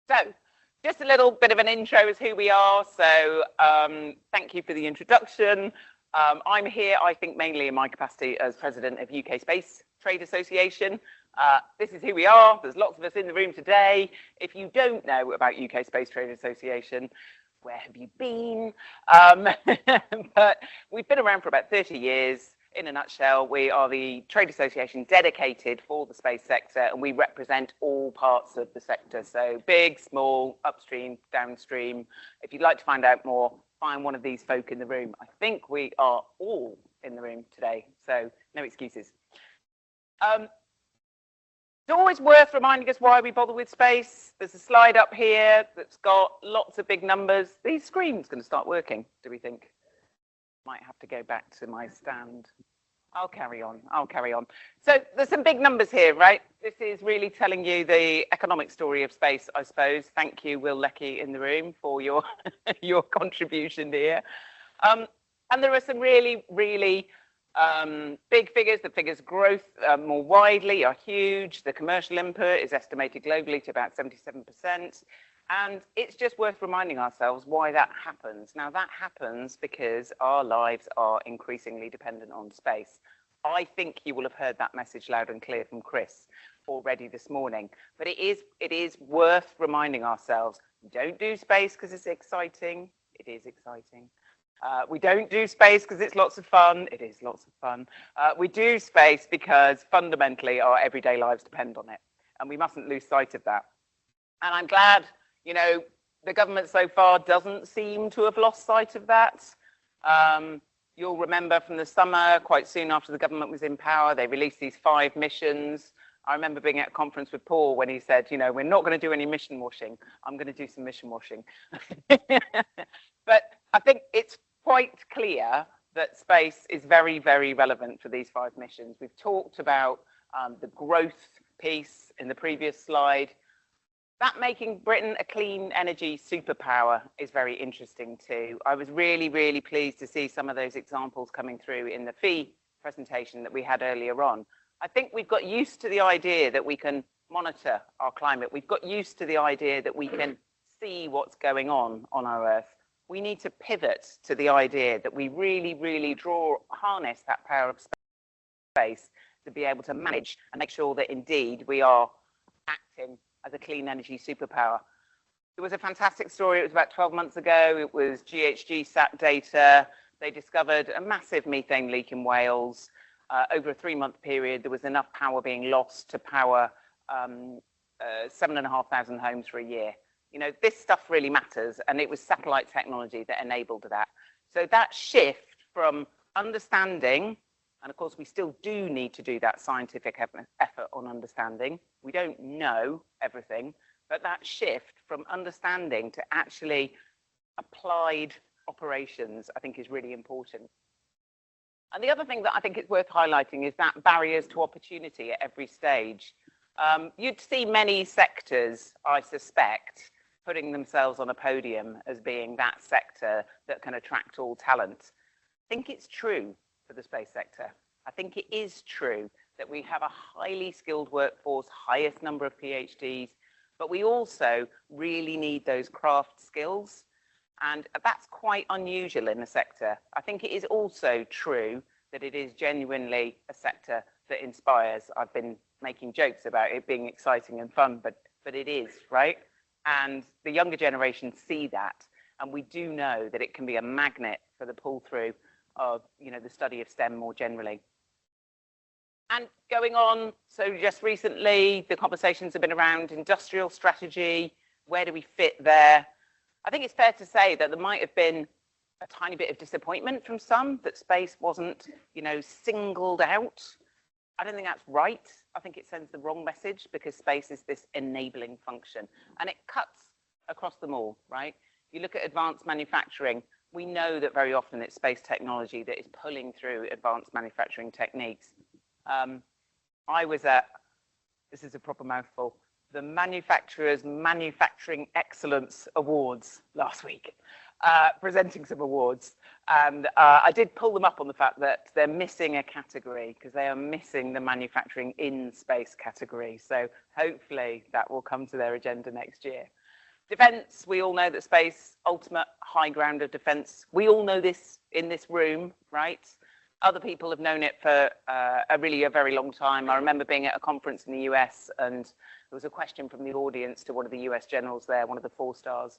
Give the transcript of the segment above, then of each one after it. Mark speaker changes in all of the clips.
Speaker 1: So just a little bit of an intro as who we are. So thank you for the introduction. I'm here, I think, mainly in my capacity as president of UK Space Trade Association. This is who we are. There's lots of us in the room today. If you don't know about UK Space Trade Association, where have you been? But we've been around for about 30 years. In a nutshell, we are the trade association dedicated for the space sector, and we represent all parts of the sector. So big, small, upstream, downstream. If you'd like to find out more, find one of these folk in the room. I think we are all in the room today, so no excuses. It's always worth reminding us why we bother with space. There's a slide up here that's got lots of big numbers. These screens going to start working, do we think? Might have to go back to my stand. I'll carry on. So there's some big numbers here, right? This is really telling you the economic story of space, I suppose. Thank you, Will Leckie in the room, for your your contribution here. And there are some really big figures. The figures growth more widely are huge. The commercial input is estimated globally to about 77%. And it's just worth reminding ourselves why that happens. Now, that happens because our lives are increasingly dependent on space. I think you will have heard that message loud and clear from Chris already this morning. But it is worth reminding ourselves, we don't do space because it's exciting. It is exciting. We don't do space because it's lots of fun. It is lots of fun. We do space because fundamentally our everyday lives depend on it. And we mustn't lose sight of that. And I'm glad, you know, the government so far doesn't seem to have lost sight of that. You'll remember from the summer, quite soon after the government was in power, they released these 5 missions. I remember being at a conference with Paul when he said, you know, we're not going to do any mission washing. I'm going to do some mission washing. But I think it's quite clear that space is very, very relevant for these 5 missions. We've talked about the growth piece in the previous slide. That making Britain a clean energy superpower is very interesting too. I was really pleased to see some of those examples coming through in the fee presentation that we had earlier on. I think we've got used to the idea that we can monitor our climate. We've got used to the idea that we can see what's going on our Earth. We need to pivot to the idea that we really harness that power of space to be able to manage and make sure that indeed we are acting as a clean energy superpower. There was a fantastic story. It was about 12 months ago. It was GHG sat data. They discovered a massive methane leak in Wales. Over a 3-month period, there was enough power being lost to power 7,500 homes for a year. You know, this stuff really matters, and it was satellite technology that enabled that. So that shift from understanding, and of course, we still do need to do that scientific effort on understanding. We don't know everything, but that shift from understanding to actually applied operations, I think, is really important. And the other thing that I think is worth highlighting is that barriers to opportunity at every stage. You'd see many sectors, I suspect, putting themselves on a podium as being that sector that can attract all talent. I think it's true for the space sector. I think it is true that we have a highly skilled workforce, highest number of PhDs, but we also really need those craft skills. And that's quite unusual in the sector. I think it is also true that it is genuinely a sector that inspires. I've been making jokes about it being exciting and fun, but it is, right? And the younger generation see that. And we do know that it can be a magnet for the pull through of, you know, the study of STEM more generally. And going on, so just recently, the conversations have been around industrial strategy. Where do we fit there? I think it's fair to say that there might have been a tiny bit of disappointment from some that space wasn't, you know, singled out. I don't think that's right. I think it sends the wrong message because space is this enabling function and it cuts across them all, right? You look at advanced manufacturing, we know that very often it's space technology that is pulling through advanced manufacturing techniques. I was at, this is a proper mouthful, the Manufacturers Manufacturing Excellence Awards last week, presenting some awards. And I did pull them up on the fact that they're missing a category because they are missing the manufacturing in space category. So hopefully that will come to their agenda next year. Defence, we all know that space, ultimate high ground of defence. We all know this in this room, right? Other people have known it for a very long time. I remember being at a conference in the US, and there was a question from the audience to one of the US generals there, one of the 4 stars.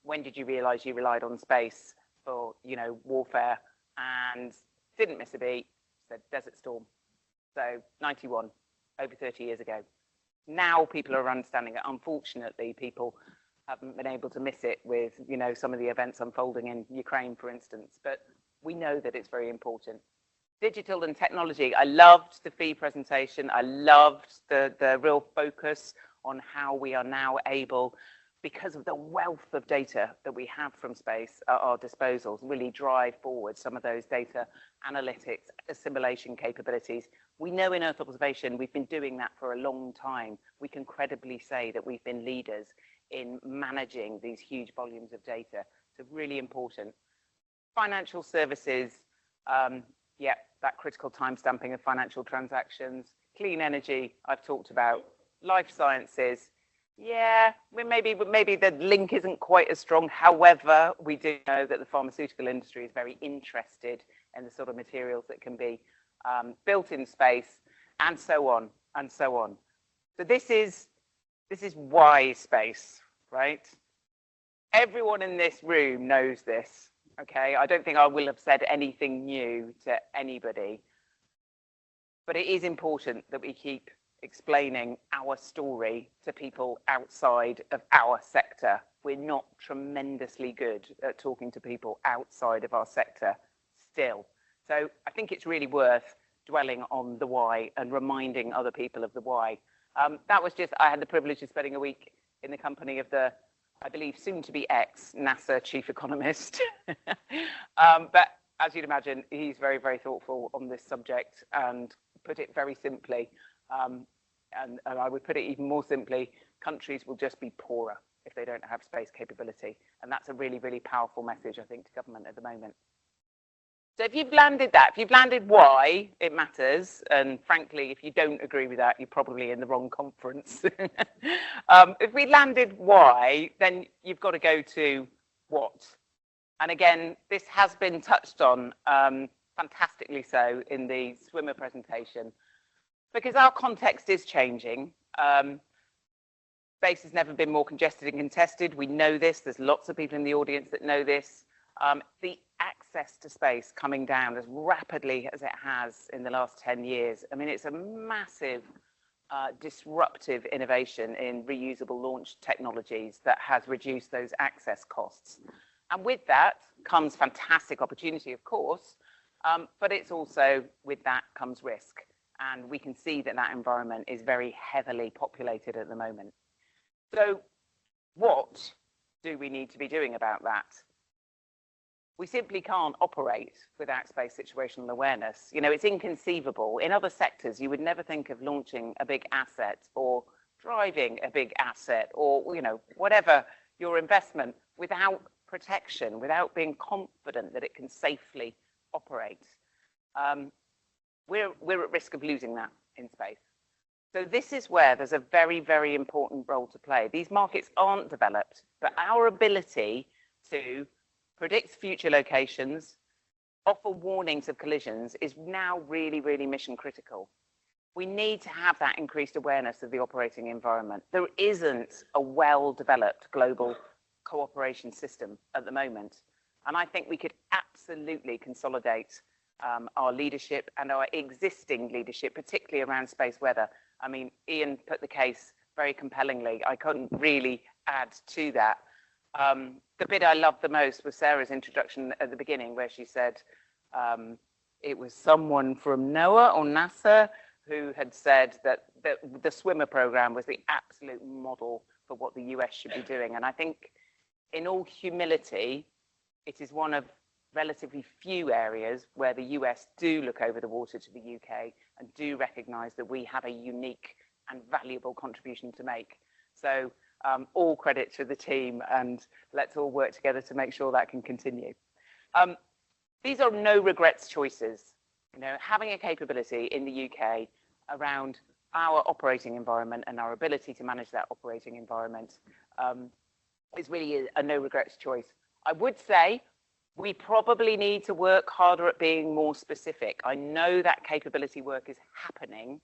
Speaker 1: When did you realise you relied on space for, warfare? And didn't miss a beat, said Desert Storm. So 91, over 30 years ago. Now people are understanding it. Unfortunately, people haven't been able to miss it with, some of the events unfolding in Ukraine, for instance. But we know that it's very important. Digital and technology. I loved the fee presentation. I loved the real focus on how we are now able, because of the wealth of data that we have from space at our disposal, really drive forward some of those data analytics, assimilation capabilities. We know in Earth observation, we've been doing that for a long time. We can credibly say that we've been leaders in managing these huge volumes of data. So really important. Financial services, that critical time stamping of financial transactions. Clean energy, I've talked about. Life sciences, maybe the link isn't quite as strong. However, we do know that the pharmaceutical industry is very interested in the sort of materials that can be built in space, and so on and so on. So this is why space, right? Everyone in this room knows this, okay? I don't think I will have said anything new to anybody, but it is important that we keep explaining our story to people outside of our sector. We're not tremendously good at talking to people outside of our sector still. So I think it's really worth dwelling on the why and reminding other people of the why. I had the privilege of spending a week in the company of the, I believe, soon to be ex-NASA chief economist. But as you'd imagine, he's very thoughtful on this subject and put it very simply. And I would put it even more simply, countries will just be poorer if they don't have space capability. And that's a really powerful message, I think, to government at the moment. So if you've landed that, if you've landed why it matters, and frankly, if you don't agree with that, you're probably in the wrong conference. If we landed why, then you've got to go to what. And again, this has been touched on fantastically so in the swimmer presentation, because our context is changing. Space has never been more congested and contested. We know this. There's lots of people in the audience that know this. The access to space coming down as rapidly as it has in the last 10 years. I mean, it's a massive disruptive innovation in reusable launch technologies that has reduced those access costs. And with that comes fantastic opportunity, of course, but it's also, with that comes risk. And we can see that that environment is very heavily populated at the moment. So what do we need to be doing about that? We simply can't operate without space situational awareness. You know, it's inconceivable. In other sectors, you would never think of launching a big asset or driving a big asset or, you know, whatever your investment without protection, without being confident that it can safely operate. We're at risk of losing that in space. So this is where there's a very, very important role to play. These markets aren't developed, but our ability to predict future locations, offer warnings of collisions is now really, really mission critical. We need to have that increased awareness of the operating environment. There isn't a well-developed global cooperation system at the moment. And I think we could absolutely consolidate our leadership and our existing leadership, particularly around space weather. I mean, Ian put the case very compellingly. I couldn't really add to that. The bit I loved the most was Sarah's introduction at the beginning, where she said it was someone from NOAA or NASA who had said that the swimmer program was the absolute model for what the US should be doing. And I think, in all humility, it is one of relatively few areas where the US do look over the water to the UK and do recognize that we have a unique and valuable contribution to make. So all credit to the team, and let's all work together to make sure that can continue. These are no regrets choices. You know, having a capability in the UK around our operating environment and our ability to manage that operating environment is really a no regrets choice. I would say we probably need to work harder at being more specific. I know that capability work is happening.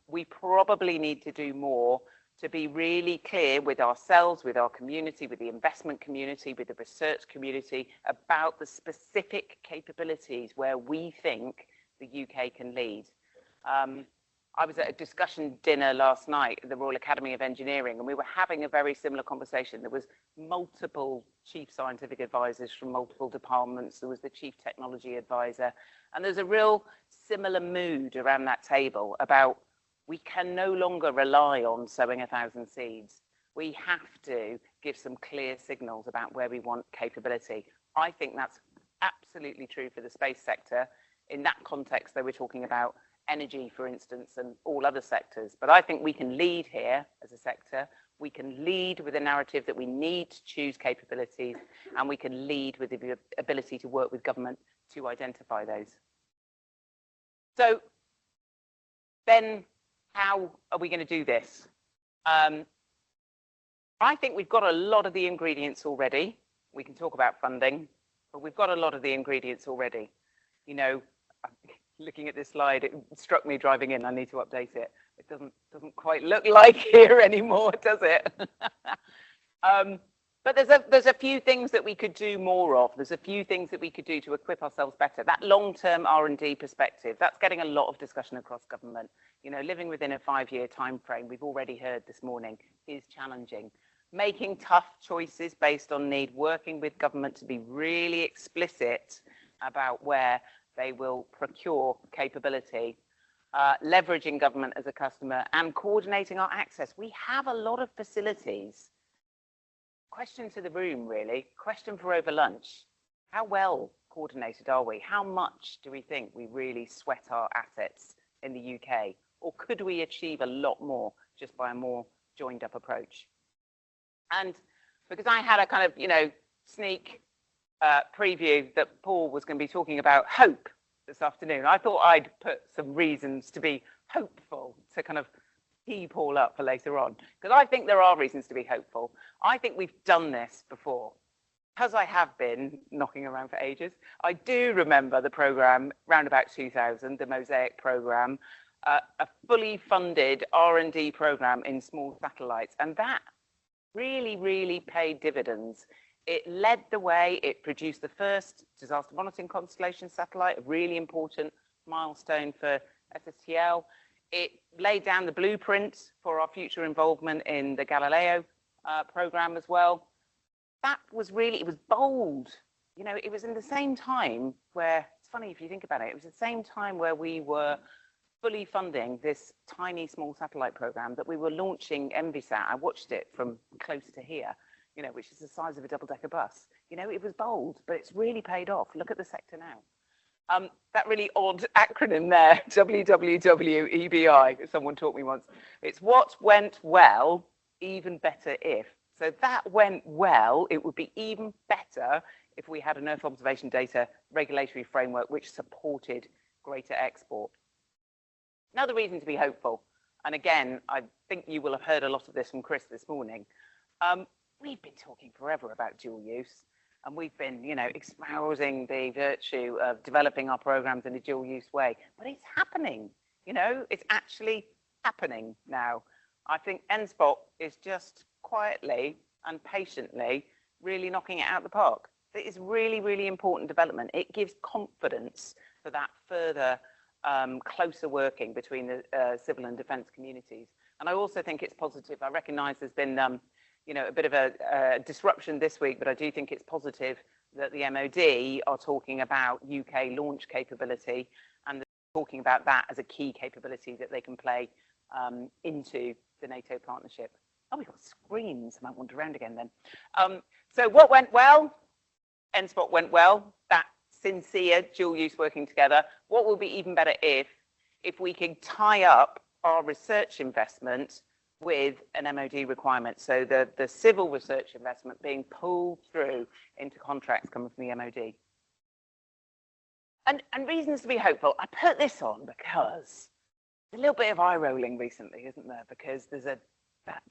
Speaker 1: We probably need to do more to be really clear with ourselves, with our community, with the investment community, with the research community about the specific capabilities where we think the UK can lead. I was at a discussion dinner last night at the Royal Academy of Engineering, and we were having a very similar conversation. There was multiple chief scientific advisors from multiple departments. There was the chief technology advisor, and there's a real similar mood around that table about we can no longer rely on sowing 1,000 seeds. We have to give some clear signals about where we want capability. I think that's absolutely true for the space sector. In that context, they were talking about energy, for instance, and all other sectors. But I think we can lead here as a sector. We can lead with a narrative that we need to choose capabilities, and we can lead with the ability to work with government to identify those. So then how are we going to do this? I think we've got a lot of the ingredients already. We can talk about funding, but we've got a lot of the ingredients already. You know, looking at this slide, it struck me driving in. I need to update it. It doesn't quite look like here anymore, does it? But there's a few things that we could do more of. There's a few things that we could do to equip ourselves better. That long-term R&D perspective, that's getting a lot of discussion across government. You know, living within a 5-year time frame, we've already heard this morning, is challenging. Making tough choices based on need, working with government to be really explicit about where they will procure capability, leveraging government as a customer, and coordinating our access. We have a lot of facilities. Question to the room, really. Question for over lunch. How well coordinated are we? How much do we think we really sweat our assets in the UK? Or could we achieve a lot more just by a more joined up approach? And because I had a kind of, you know, sneak preview that Paul was going to be talking about hope this afternoon, I thought I'd put some reasons to be hopeful to kind of tee Paul up for later on, because I think there are reasons to be hopeful. I think we've done this before. Because I have been knocking around for ages, I do remember the programme round about 2000, the Mosaic programme, a fully funded R&D programme in small satellites, and that really, really paid dividends. It led the way. It produced the first disaster monitoring constellation satellite, a really important milestone for SSTL. It laid down the blueprint for our future involvement in the Galileo program as well. That was really, it was bold. You know, it was in the same time where, it's funny if you think about it, it was the same time where we were fully funding this tiny small satellite program that we were launching EnviSat. I watched it from close to here, you know, which is the size of a double-decker bus. You know, it was bold, but it's really paid off. Look at the sector now. That really odd acronym there, WWWEBI, someone taught me once. It's what went well, even better if. So that went well. It would be even better if we had an Earth observation data regulatory framework which supported greater export. Another reason to be hopeful, and again, I think you will have heard a lot of this from Chris this morning. We've been talking forever about dual use, and we've been, you know, espousing the virtue of developing our programs in a dual use way, but it's happening, you know, it's actually happening now. I think NSPOT is just quietly and patiently really knocking it out of the park. It is really, really important development. It gives confidence for that further closer working between the civil and defence communities. And I also think it's positive. I recognise there's been you know, a bit of a disruption this week, but I do think it's positive that the MOD are talking about UK launch capability, and they're talking about that as a key capability that they can play into the NATO partnership. Oh, we've got screens. I might wander around again then. So what went well? NSPOT went well. That sincere dual use working together. What will be even better if we can tie up our research investment with an MOD requirement, so the civil research investment being pulled through into contracts coming from the MOD. And reasons to be hopeful. I put this on because a little bit of eye rolling recently, isn't there? Because there's that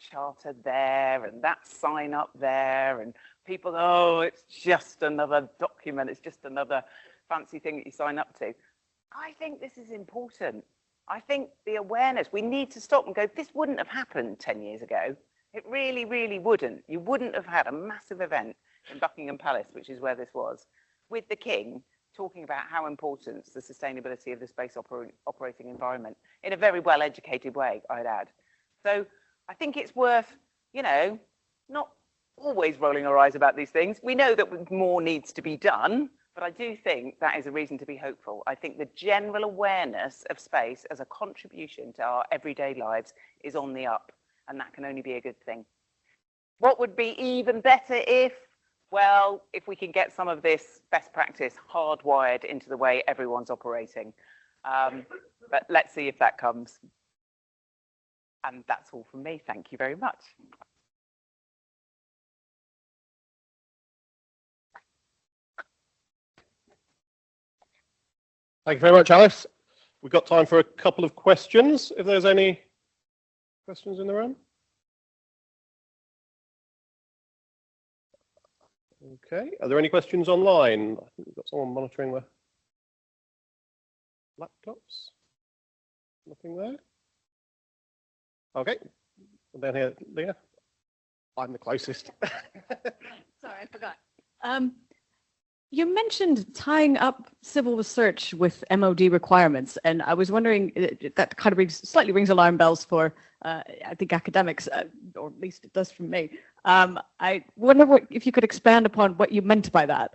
Speaker 1: charter there and that sign up there, and people, oh, it's just another document, it's just another fancy thing that you sign up to. I think this is important. I think the awareness, we need to stop and go, this wouldn't have happened 10 years ago. It really, really wouldn't. You wouldn't have had a massive event in Buckingham Palace, which is where this was, with the King talking about how important the sustainability of the space operating environment in a very well-educated way, I'd add. So I think it's worth, you know, not always rolling our eyes about these things. We know that more needs to be done, but I do think that is a reason to be hopeful. I think the general awareness of space as a contribution to our everyday lives is on the up, and that can only be a good thing. What would be even better if, well, if we can get some of this best practice hardwired into the way everyone's operating. But let's see if that comes. And that's all from me. Thank you very much.
Speaker 2: Thank you very much, Alice. We've got time for a couple of questions, if there's any questions in the room. Okay, are there any questions online? I think we've got someone monitoring the laptops. Nothing there. Okay, down here, Leah. I'm the closest.
Speaker 3: Sorry, I forgot. You mentioned tying up civil research with MOD requirements, and I was wondering, that kind of slightly rings alarm bells for, I think, academics, or at least it does for me. I wonder if you could expand upon what you meant by that.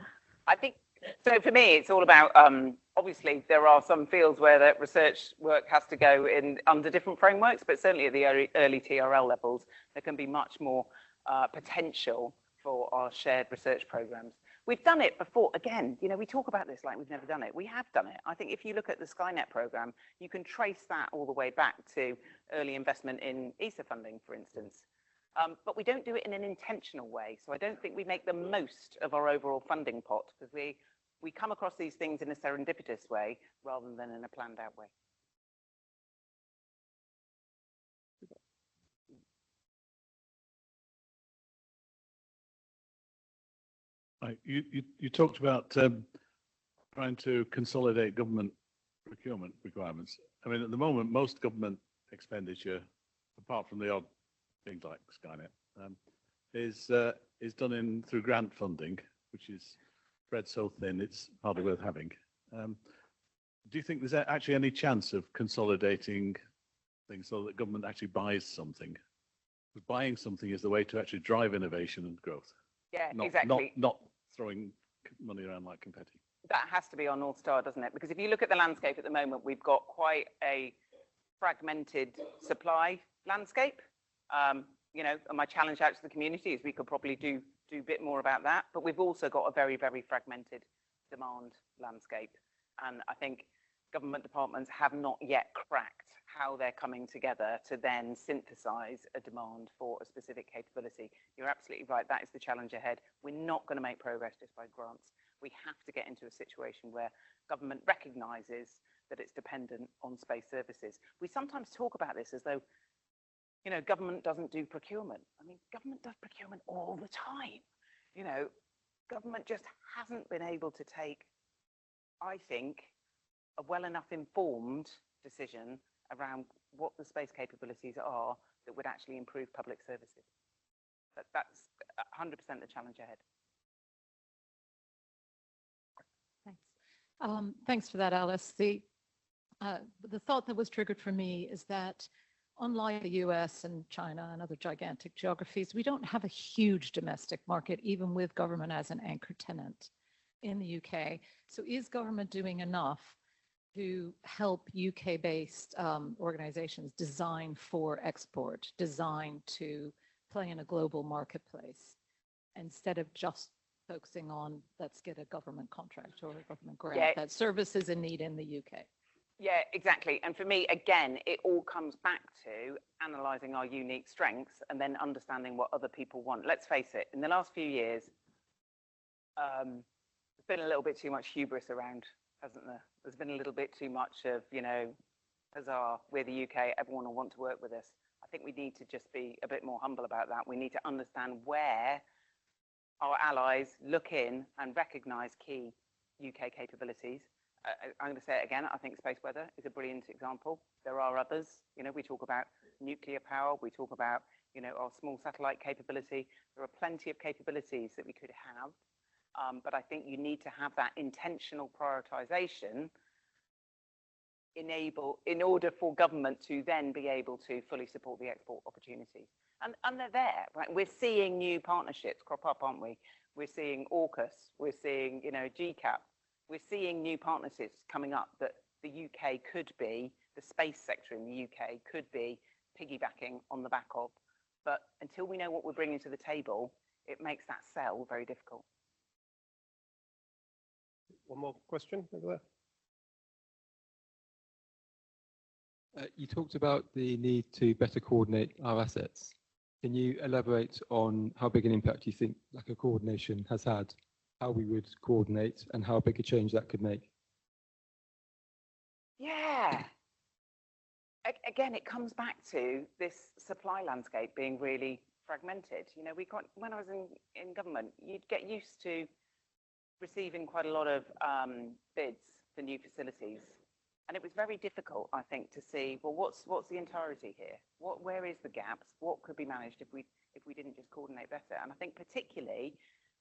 Speaker 1: I think, so for me, it's all about, obviously, there are some fields where that research work has to go in under different frameworks, but certainly at the early TRL levels, there can be much more potential for our shared research programs. We've done it before. Again, you know, we talk about this like we've never done it. We have done it. I think if you look at the Skynet program, you can trace that all the way back to early investment in ESA funding, for instance. But we don't do it in an intentional way. So I don't think we make the most of our overall funding pot, because we come across these things in a serendipitous way rather than in a planned out way.
Speaker 4: You talked about trying to consolidate government procurement requirements. I mean, at the moment, most government expenditure, apart from the odd things like Skynet, is done through grant funding, which is spread so thin it's hardly worth having. Do you think there's actually any chance of consolidating things so that government actually buys something? Because buying something is the way to actually drive innovation and growth.
Speaker 1: Yeah, exactly.
Speaker 4: Not throwing money around like confetti.
Speaker 1: That has to be our North Star, doesn't it? Because if you look at the landscape at the moment, we've got quite a fragmented supply landscape. You know, and my challenge out to the community is we could probably do a bit more about that. But we've also got a very, very fragmented demand landscape. And I think government departments have not yet cracked how they're coming together to then synthesize a demand for a specific capability. You're absolutely right. That is the challenge ahead. We're not going to make progress just by grants. We have to get into a situation where government recognizes that it's dependent on space services. We sometimes talk about this as though, you know, government doesn't do procurement. I mean, government does procurement all the time. You know, government just hasn't been able to take, I think, a well enough informed decision around what the space capabilities are that would actually improve public services. That's 100% the challenge ahead.
Speaker 5: Thanks. Thanks for that, Alice. The thought that was triggered for me is that unlike the US and China and other gigantic geographies, we don't have a huge domestic market, even with government as an anchor tenant in the UK. So is government doing enough to help UK-based organizations design for export, design to play in a global marketplace, instead of just focusing on, let's get a government contract or a government grant that services a need in the UK?
Speaker 1: Yeah, exactly. And for me, again, it all comes back to analysing our unique strengths and then understanding what other people want. Let's face it, in the last few years, there's been a little bit too much hubris around, hasn't there? There's been a little bit too much of, you know, huzzah, we're the UK, everyone will want to work with us. I think we need to just be a bit more humble about that. We need to understand where our allies look in and recognise key UK capabilities. I'm going to say it again, I think space weather is a brilliant example. There are others, you know, we talk about nuclear power, we talk about, you know, our small satellite capability. There are plenty of capabilities that we could have, but I think you need to have that intentional prioritisation in order for government to then be able to fully support the export opportunities. And they're there, right? We're seeing new partnerships crop up, aren't we? We're seeing AUKUS, we're seeing, you know, GCAP. We're seeing new partnerships coming up that the UK could be, the space sector in the UK could be piggybacking on the back of. But until we know what we're bringing to the table, it makes that sell very difficult.
Speaker 2: One more question over there.
Speaker 6: You talked about the need to better coordinate our assets. Can you elaborate on how big an impact you think lack of coordination has had, how we would coordinate, and how big a change that could make?
Speaker 1: Yeah. Again, it comes back to this supply landscape being really fragmented. You know, when I was in government, you'd get used to receiving quite a lot of bids for new facilities. And it was very difficult, I think, to see, well, what's the entirety here? Where is the gaps? What could be managed if we didn't just coordinate better? And I think particularly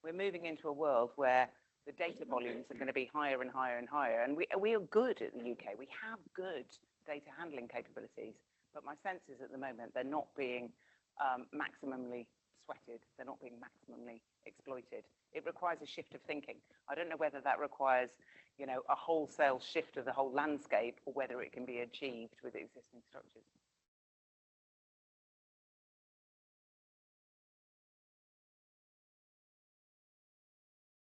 Speaker 1: we're moving into a world where the data volumes are going to be higher and higher and higher. And we are good at the UK. We have good data handling capabilities. But my sense is at the moment they're not being maximally sweated. They're not being maximally exploited. It requires a shift of thinking. I don't know whether that requires, you know, a wholesale shift of the whole landscape or whether it can be achieved with existing structures.